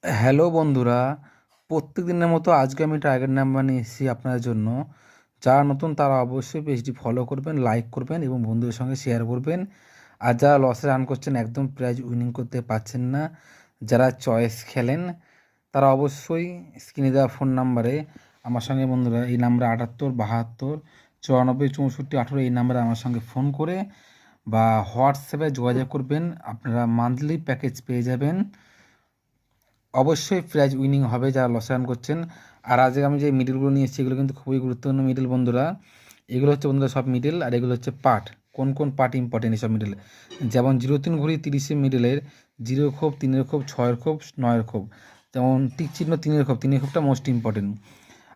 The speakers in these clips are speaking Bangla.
হ্যালো বন্ধুরা, প্রত্যেক দিনের মতো আজকে আমি টার্গেট নাম্বার নিয়ে এসেছি আপনাদের জন্য। যারা নতুন তারা অবশ্যই পেজটি ফলো করবেন, লাইক করবেন এবং বন্ধুদের সঙ্গে শেয়ার করবেন। আর যারা লসে রান করছেন, একদম প্রাইজ উইনিং করতে পারছেন না, যারা চয়েস খেলেন, তারা অবশ্যই স্ক্রিনে দেওয়া ফোন নাম্বারে আমার সঙ্গে বন্ধুরা এই নাম্বারে 78 72 94 64 18 এই নাম্বারে আমার সঙ্গে ফোন করে বা হোয়াটসঅ্যাপে যোগাযোগ করবেন। আপনারা মান্থলি প্যাকেজ পেয়ে যাবেন। অবশ্যই প্রাইজ উইনিং হবে যারা লস রান করছেন। আর আজকে আমি যে মিডলগুলো নিয়ে এসেছি এগুলো কিন্তু খুবই গুরুত্বপূর্ণ মিডল বন্ধুরা। এগুলো হচ্ছে বন্ধুরা সব মিডল, আর এগুলো হচ্ছে পার্ট। কোন কোন পার্ট ইম্পর্টেন্ট এইসব মিডল, যেমন 0-3 ঘড়ি 30 মিডলের 0 খোপ, 3 খোপ, 6 খোপ, 9 খোপ। যেমন টিক চিহ্ন 3 খোপ, 3 খোপটা মোস্ট ইম্পর্টেন্ট।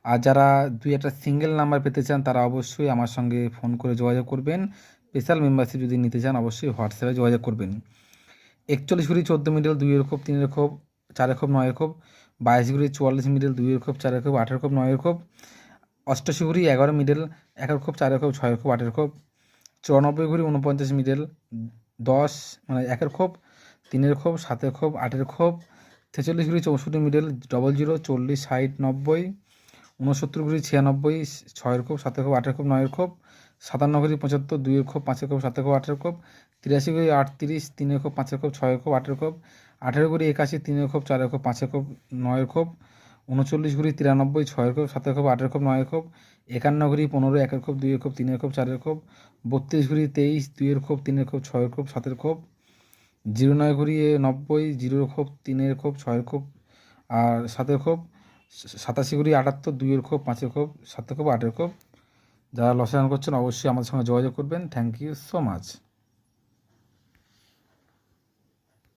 আর যারা দুই একটা সিঙ্গেল নাম্বার পেতে চান তারা অবশ্যই আমার সঙ্গে ফোন করে যোগাযোগ করবেন। স্পেশাল মেম্বারশিপ যদি নিতে চান অবশ্যই হোয়াটসঅ্যাপে যোগাযোগ করবেন। 41 ঘড়ি 14 মিডল 2 খোপ, 3 খোপ, 4 খোপ, 9 খোপ। 22 ঘড়ি 44 মিডল 2 খোপ, 4 খোপ, 18 খোপ, 9 খোপ। 88 ঘড়ি 11 মিডল 1 খোপ, 4 খোপ, 6 খোপ, 8 খোপ। 94 ঘড়ি 49 মিডল 10 মানে 1 খোপ, 3 খোপ, 7 খোপ, 8 খোপ। 46 ঘড়ি 64 মিডল 00 40 60 90। 69 ঘড়ি 96 6 খোপ, 7 খোপ, 8 খোপ, 9 খোপ। 57 ঘড়ি 75 2 খোপ, 5 খোপ, 7 খোপ, 8 খোপ। 83 ঘড়ি 38 3 খোপ, 5 খোপ, 6 খোপ, 8 খোপ। 18 ঘড়ি 81 3 খোপ, 4 খোপ, 5 খোপ, 9 খোপ। 39 ঘড়ি 93 6 খোপ, 7 খোপ, 8 খোপ, 9 খোপ। 51 ঘড়ি 15 1 খোপ, 2 খোপ, 3 খোপ, 4 খোপ। 32 ঘড়ি 23 2 খোপ, 3 খোপ, 6 খোপ, 7 খোপ। 09 ঘড়ি 90 0 খোপ, 3 খোপ, 6 খোপ আর 7 খোপ। 87 ঘড়ি 78 2 খোপ, 5 খোপ, 7 খোপ, 8 খোপ। যারা লসে রান করছেন অবশ্যই আমাদের সঙ্গে যোগাযোগ করবেন। Thank you so much.